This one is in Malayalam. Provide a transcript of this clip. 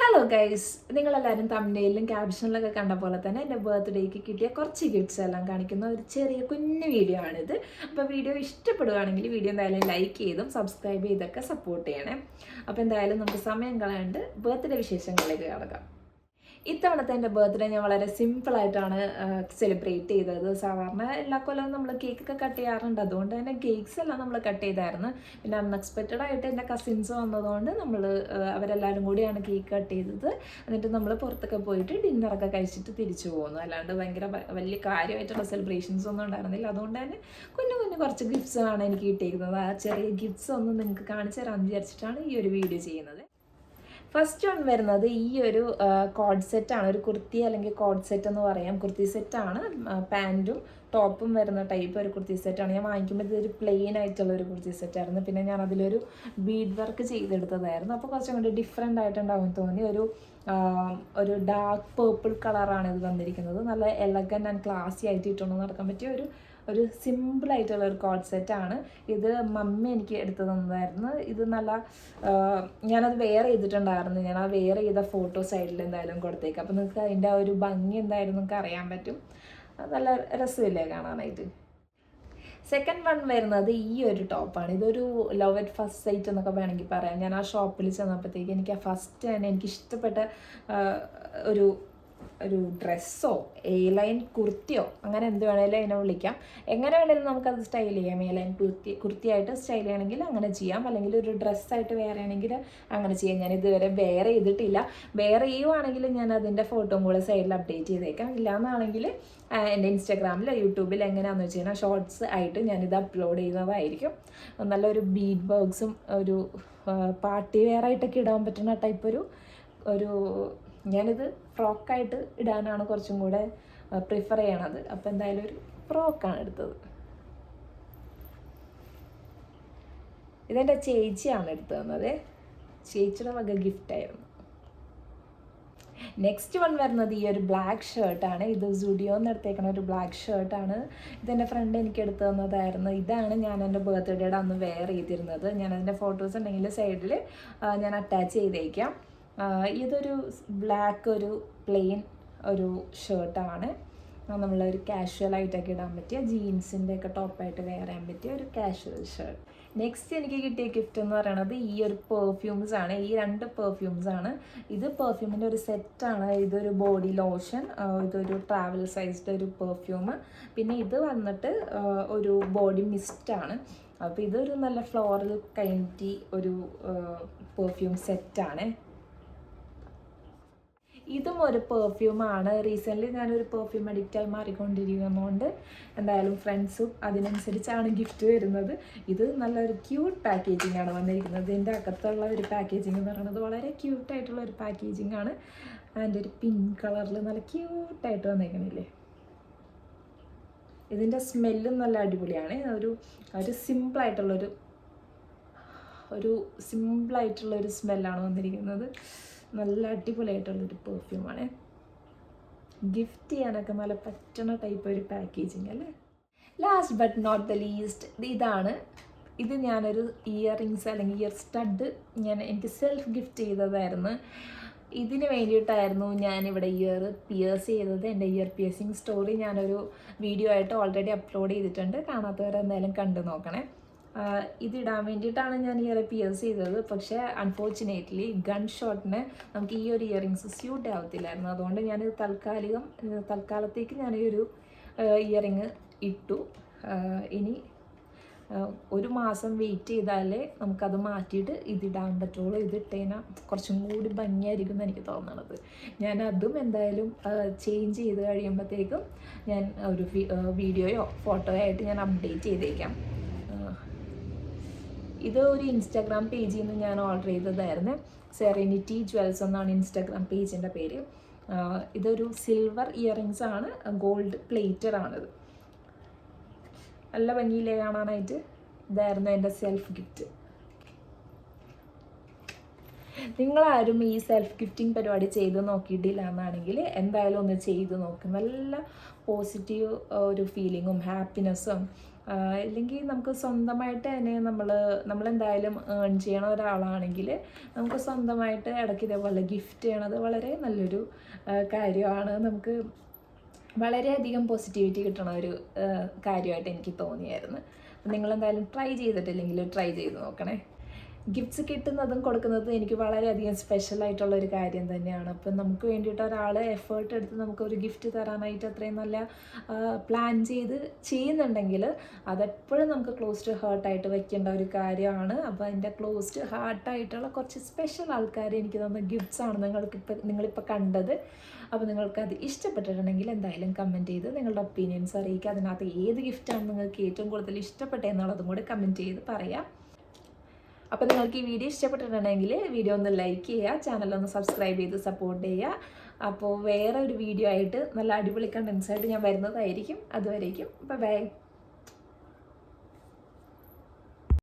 ഹലോ ഗൈസ്, നിങ്ങളെല്ലാവരും തമ്മിലും ക്യാപ്ഷനിലൊക്കെ കണ്ട പോലെ തന്നെ എൻ്റെ ബർത്ത്ഡേക്ക് കിട്ടിയ കുറച്ച് ഗിഫ്റ്റ്സ് എല്ലാം കാണിക്കുന്ന ഒരു ചെറിയ കുഞ്ഞു വീഡിയോ ആണിത്. അപ്പോൾ വീഡിയോ ഇഷ്ടപ്പെടുകയാണെങ്കിൽ വീഡിയോ എന്തായാലും ലൈക്ക് ചെയ്തും സബ്സ്ക്രൈബ് ചെയ്തൊക്കെ സപ്പോർട്ട് ചെയ്യണേ. അപ്പോൾ എന്തായാലും നമുക്ക് സമയം കളയാണ്ട് ബർത്ത്ഡേ വിശേഷങ്ങളിലേക്ക് കടക്കാം. ഇത്തവണത്തെ എൻ്റെ ബർത്ത്ഡേ ഞാൻ വളരെ സിമ്പിളായിട്ടാണ് സെലിബ്രേറ്റ് ചെയ്തത്. സാധാരണ എല്ലാ കൊല്ലവും നമ്മൾ കേക്കൊക്കെ കട്ട് ചെയ്യാറുണ്ട്, അതുകൊണ്ട് തന്നെ കേക്ക്സ് എല്ലാം നമ്മൾ കട്ട് ചെയ്തായിരുന്നു. പിന്നെ അൺഎക്സ്പെക്റ്റഡ് ആയിട്ട് എൻ്റെ കസിൻസ് വന്നതുകൊണ്ട് നമ്മൾ അവരെല്ലാവരും കൂടിയാണ് കേക്ക് കട്ട് ചെയ്തത്. എന്നിട്ട് നമ്മൾ പുറത്തൊക്കെ പോയിട്ട് ഡിന്നറൊക്കെ കഴിച്ചിട്ട് തിരിച്ചു പോകുന്നു. അല്ലാണ്ട് ഭയങ്കര വലിയ കാര്യമായിട്ടുള്ള സെലിബ്രേഷൻസ് ഒന്നും ഉണ്ടായിരുന്നില്ല. അതുകൊണ്ട് തന്നെ കുഞ്ഞു കുഞ്ഞു കുറച്ച് ഗിഫ്റ്റ്സാണ് എനിക്ക് കിട്ടിയിരിക്കുന്നത്. ആ ചെറിയ ഗിഫ്റ്റ്സ് ഒന്നും നിങ്ങൾക്ക് കാണിച്ചു തരാമെന്ന് വിചാരിച്ചിട്ടാണ് ഈ ഒരു വീഡിയോ ചെയ്യുന്നത്. ഫസ്റ്റ് വൺ വരുന്നത് ഈ ഒരു കോഡ് സെറ്റാണ്. ഒരു കുർത്തി അല്ലെങ്കിൽ കോഡ് സെറ്റ് എന്ന് പറയാം. കുർത്തി സെറ്റാണ്, പാൻറ്റും ടോപ്പും വരുന്ന ടൈപ്പ് ഒരു കുർത്തി സെറ്റാണ്. ഞാൻ വാങ്ങിക്കുമ്പോൾ ഇതൊരു പ്ലെയിൻ ആയിട്ടുള്ള ഒരു കുർത്തി സെറ്റായിരുന്നു. പിന്നെ ഞാൻ അതിലൊരു ബീഡ് വർക്ക് ചെയ്തെടുത്തതായിരുന്നു. അപ്പോൾ കുറച്ചും കൂടി ഡിഫറെൻ്റ് ആയിട്ടുണ്ടാവും തോന്നി. ഒരു ഡാർക്ക് പേർപ്പിൾ കളറാണ് ഇത് വന്നിരിക്കുന്നത്. നല്ല എലഗൻ ആൻഡ് ക്ലാസി ആയിട്ട് ഇട്ടുകൊണ്ട് നടക്കാൻ പറ്റിയ ഒരു സിമ്പിളായിട്ടുള്ള ഒരു കോഡ് സെറ്റാണ് ഇത്. മമ്മി എനിക്ക് എടുത്തു തന്നതായിരുന്നു. ഇത് നല്ല ഞാനത് വെയർ ചെയ്തിട്ടുണ്ടായിരുന്നു. ഞാൻ ആ വെയർ ചെയ്ത ഫോട്ടോ സൈഡിൽ എന്തായാലും കൊടുത്തേക്കാം. അപ്പോൾ നിങ്ങൾക്ക് അതിൻ്റെ ആ ഒരു ഭംഗി എന്തായാലും നിങ്ങൾക്ക് അറിയാൻ പറ്റും. നല്ല രസമില്ലേ കാണാനായിട്ട്. സെക്കൻഡ് വൺ വരുന്നത് ഈ ഒരു ടോപ്പാണ്. ഇതൊരു ലവ് അറ്റ് ഫസ്റ്റ് സൈറ്റ് എന്നൊക്കെ വേണമെങ്കിൽ പറയാം. ഞാൻ ആ ഷോപ്പിൽ ചെന്നപ്പോഴത്തേക്ക് എനിക്ക് ആ ഫസ്റ്റ് തന്നെ എനിക്കിഷ്ടപ്പെട്ട ഒരു ഒരു ഡ്രസ്സോ എ ലൈൻ കുർത്തിയോ അങ്ങനെ എന്ത് വേണേലും അതിനെ വിളിക്കാം. എങ്ങനെ വേണേലും നമുക്കത് സ്റ്റൈൽ ചെയ്യാം. എ ലൈൻ കുർത്തിയായിട്ട് സ്റ്റൈൽ ചെയ്യണമെങ്കിൽ അങ്ങനെ ചെയ്യാം, അല്ലെങ്കിൽ ഒരു ഡ്രസ്സായിട്ട് വേറെ ആണെങ്കിൽ അങ്ങനെ ചെയ്യാം. ഞാൻ ഇതുവരെ വെയർ ചെയ്തിട്ടില്ല. വെയർ ചെയ്യുവാണെങ്കിൽ ഞാൻ അതിൻ്റെ ഫോട്ടോയും കൂടെ സൈഡിൽ അപ്ഡേറ്റ് ചെയ്തേക്കാം. ഇല്ലയെന്നാണെങ്കിൽ എൻ്റെ ഇൻസ്റ്റാഗ്രാമിലോ യൂട്യൂബിൽ എങ്ങനെയാണെന്ന് വെച്ച് കഴിഞ്ഞാൽ ഷോർട്സ് ആയിട്ട് ഞാനിത് അപ്ലോഡ് ചെയ്യുന്നതായിരിക്കും. നല്ലൊരു ബീഡ് വർക്ക്സും ഒരു പാർട്ടി വെയർ ആയിട്ടൊക്കെ ഇടാൻ പറ്റുന്ന ടൈപ്പ് ഒരു ഞാനിത് ഫ്രോക്കായിട്ട് ഇടാനാണ് കുറച്ചും കൂടെ പ്രിഫർ ചെയ്യണത്. അപ്പോൾ എന്തായാലും ഒരു ഫ്രോക്കാണ് എടുത്തത്. ഇതെൻ്റെ ചേച്ചിയാണ് എടുത്തു തന്നത്. ചേച്ചിയുടെ വക ഗിഫ്റ്റായിരുന്നു. നെക്സ്റ്റ് വൺ വരുന്നത് ഈ ഒരു ബ്ലാക്ക് ഷർട്ടാണ്. ഇത് സുഡിയോന്ന് എടുത്തേക്കണ ഒരു ബ്ലാക്ക് ഷർട്ടാണ്. ഇതെൻ്റെ ഫ്രണ്ട് എനിക്ക് എടുത്തു തന്നതായിരുന്നു. ഇതാണ് ഞാൻ എൻ്റെ ബർത്ത്ഡേയുടെ അന്ന് വെയർ ചെയ്തിരുന്നത്. ഞാനതിൻ്റെ ഫോട്ടോസ് ഉണ്ടെങ്കിൽ സൈഡിൽ ഞാൻ അറ്റാച്ച് ചെയ്തേക്കാം. ഇതൊരു ബ്ലാക്ക് ഒരു പ്ലെയിൻ ഒരു ഷർട്ടാണ്. നമ്മളൊരു കാഷ്വലായിട്ടൊക്കെ ഇടാൻ പറ്റിയ ജീൻസിൻ്റെ ഒക്കെ ടോപ്പായിട്ട് വെയർ ചെയ്യാൻ പറ്റിയ ഒരു കാഷ്വൽ ഷർട്ട്. നെക്സ്റ്റ് എനിക്ക് കിട്ടിയ ഗിഫ്റ്റ് എന്ന് പറയുന്നത് ഈ ഒരു പെർഫ്യൂംസ് ആണ്. ഈ 2 പെർഫ്യൂംസ് ആണ്. ഇത് പെർഫ്യൂമിൻ്റെ ഒരു സെറ്റാണ്. ഇതൊരു ബോഡി ലോഷൻ, ഇതൊരു ട്രാവൽ സൈസ്ഡ് ഒരു പെർഫ്യൂം, പിന്നെ ഇത് വന്നിട്ട് ഒരു ബോഡി മിസ്റ്റാണ്. അപ്പോൾ ഇതൊരു നല്ല ഫ്ലോറൽ കൈൻഡി ഒരു പെർഫ്യൂം സെറ്റാണ്. ഇതും ഒരു പെർഫ്യൂമാണ്. റീസെൻ്റ്ലി ഞാനൊരു പെർഫ്യൂം അഡിക്റ്റായി മാറിക്കൊണ്ടിരിക്കുന്നതുകൊണ്ട് എന്തായാലും ഫ്രണ്ട്സും അതിനനുസരിച്ചാണ് ഗിഫ്റ്റ് വരുന്നത്. ഇത് നല്ലൊരു ക്യൂട്ട് പാക്കേജിംഗ് ആണ് വന്നിരിക്കുന്നത്. ഇതിൻ്റെ അകത്തുള്ള ഒരു പാക്കേജിംഗ് എന്ന് പറയുന്നത് വളരെ ക്യൂട്ടായിട്ടുള്ള ഒരു പാക്കേജിംഗ് ആണ്. അതിൻ്റെ ഒരു പിങ്ക് കളറിൽ നല്ല ക്യൂട്ടായിട്ട് വന്നിരിക്കണില്ലേ. ഇതിൻ്റെ സ്മെല്ലും നല്ല അടിപൊളിയാണ്. ഒരു സിമ്പിളായിട്ടുള്ളൊരു സ്മെല്ലാണ് വന്നിരിക്കുന്നത്. നല്ല അടിപൊളിയായിട്ടുള്ളൊരു പെർഫ്യൂമാണ്. ഗിഫ്റ്റ് ചെയ്യാനൊക്കെ നല്ല പറ്റണ ടൈപ്പ് ഒരു പാക്കേജിങ് അല്ലേ. Last but not the least ഇതാണ്. ഇത് ഞാനൊരു ഇയറിങ്സ് അല്ലെങ്കിൽ ഇയർ സ്റ്റഡ് എനിക്ക് സെൽഫ് ഗിഫ്റ്റ് ചെയ്തതായിരുന്നു. ഇതിന് വേണ്ടിയിട്ടായിരുന്നു ഞാനിവിടെ ഇയർ പിയേഴ്സ് ചെയ്തത്. എൻ്റെ ഇയർ പിയേഴ്സിങ് സ്റ്റോറി ഞാനൊരു വീഡിയോ ആയിട്ട് ഓൾറെഡി അപ്ലോഡ് ചെയ്തിട്ടുണ്ട്. കാണാത്തവരെന്തായാലും കണ്ടു നോക്കണേ. ഇതിടാൻ വേണ്ടിയിട്ടാണ് ഞാൻ ഇയർ പിയേഴ്സ് ചെയ്തത്. പക്ഷേ അൺഫോർച്ചുനേറ്റ്ലി ഗൺ ഷോട്ടിന് നമുക്ക് ഈ ഒരു ഇയറിങ്സ് സ്യൂട്ട് ആവത്തില്ലായിരുന്നു. അതുകൊണ്ട് ഞാൻ തൽക്കാലത്തേക്ക് ഞാൻ ഈ ഒരു ഇയറിങ് ഇട്ടു. ഇനി 1 മാസം വെയിറ്റ് ചെയ്താലേ നമുക്കത് മാറ്റിയിട്ട് ഇതിടാൻ പറ്റുള്ളൂ. ഇതിട്ടേനാൽ കുറച്ചും കൂടി ഭംഗിയായിരിക്കും എന്ന് എനിക്ക് തോന്നണത്. ഞാൻ അതും എന്തായാലും ചേഞ്ച് ചെയ്ത് കഴിയുമ്പോഴത്തേക്കും ഞാൻ ഒരു വീഡിയോയോ ഫോട്ടോയോ ആയിട്ട് ഞാൻ അപ്ഡേറ്റ് ചെയ്തേക്കാം. ഇത് ഒരു ഇൻസ്റ്റാഗ്രാം പേജിൽ നിന്ന് ഞാൻ ഓർഡർ ചെയ്തതായിരുന്നു. സെറനിറ്റി ജ്വൽസ് എന്നാണ് ഇൻസ്റ്റാഗ്രാം പേജിൻ്റെ പേര്. ഇതൊരു സിൽവർ ഇയറിങ്സ് ആണ്, ഗോൾഡ് പ്ലേറ്റഡ് ആണിത്. നല്ല ഭംഗിയിലേ കാണാനായിട്ട്. ഇതായിരുന്നു എൻ്റെ സെൽഫ് ഗിഫ്റ്റ്. നിങ്ങളാരും ഈ സെൽഫ് ഗിഫ്റ്റിംഗ് പരിപാടി ചെയ്ത് നോക്കിയിട്ടില്ല എന്നാണെങ്കിൽ എന്തായാലും ഒന്ന് ചെയ്ത് നോക്കും. നല്ല പോസിറ്റീവ് ഒരു ഫീലിങ്ങും ഹാപ്പിനെസ്സും ഇല്ലെങ്കിൽ നമുക്ക് സ്വന്തമായിട്ട് തന്നെ നമ്മളെന്തായാലും ഏൺ ചെയ്യണ ഒരാളാണെങ്കിൽ നമുക്ക് സ്വന്തമായിട്ട് ഇടയ്ക്ക് ഇതേപോലെ ഗിഫ്റ്റ് ചെയ്യണത് വളരെ നല്ലൊരു കാര്യമാണ്. നമുക്ക് വളരെയധികം പോസിറ്റിവിറ്റി കിട്ടണ ഒരു കാര്യമായിട്ട് എനിക്ക് തോന്നിയായിരുന്നു. നിങ്ങളെന്തായാലും ട്രൈ ചെയ്തിട്ടില്ലെങ്കിൽ ട്രൈ ചെയ്ത് നോക്കണേ. ഗിഫ്റ്റ്സ് കിട്ടുന്നതും കൊടുക്കുന്നതും എനിക്ക് വളരെയധികം സ്പെഷ്യലായിട്ടുള്ളൊരു കാര്യം തന്നെയാണ്. അപ്പം നമുക്ക് വേണ്ടിയിട്ട് ഒരാൾ എഫേർട്ട് എടുത്ത് നമുക്കൊരു ഗിഫ്റ്റ് തരാനായിട്ട് അത്രയും നല്ല പ്ലാൻ ചെയ്ത് ചെയ്യുന്നുണ്ടെങ്കിൽ അതെപ്പോഴും നമുക്ക് ക്ലോസ്ഡ് ഹാർട്ടായിട്ട് വയ്ക്കേണ്ട ഒരു കാര്യമാണ്. അപ്പോൾ അതിൻ്റെ ക്ലോസ്ഡ് ഹാർട്ടായിട്ടുള്ള കുറച്ച് സ്പെഷ്യൽ ആൾക്കാർ എനിക്ക് തന്ന ഗിഫ്റ്റ്സാണ് നിങ്ങളിപ്പോൾ കണ്ടത്. അപ്പോൾ നിങ്ങൾക്കത് ഇഷ്ടപ്പെട്ടിട്ടുണ്ടെങ്കിൽ എന്തായാലും കമൻറ്റ് ചെയ്ത് നിങ്ങളുടെ ഒപ്പീനിയൻസ് അറിയിക്കുക. അതിനകത്ത് ഏത് ഗിഫ്റ്റാണ് നിങ്ങൾക്ക് ഏറ്റവും കൂടുതൽ ഇഷ്ടപ്പെട്ടതെന്നുള്ളതും കൂടി കമൻറ്റ് ചെയ്ത് പറയാം. അപ്പോൾ നിങ്ങൾക്ക് ഈ വീഡിയോ ഇഷ്ടപ്പെട്ടിട്ടുണ്ടെങ്കിൽ വീഡിയോ ഒന്ന് ലൈക്ക് ചെയ്യുക, ചാനലൊന്ന് സബ്സ്ക്രൈബ് ചെയ്ത് സപ്പോർട്ട് ചെയ്യുക. അപ്പോൾ വേറെ ഒരു വീഡിയോ ആയിട്ട് നല്ല അടിപൊളി കണ്ടൻസായിട്ട് ഞാൻ വരുന്നതായിരിക്കും. അതുവരേക്കും ബൈ.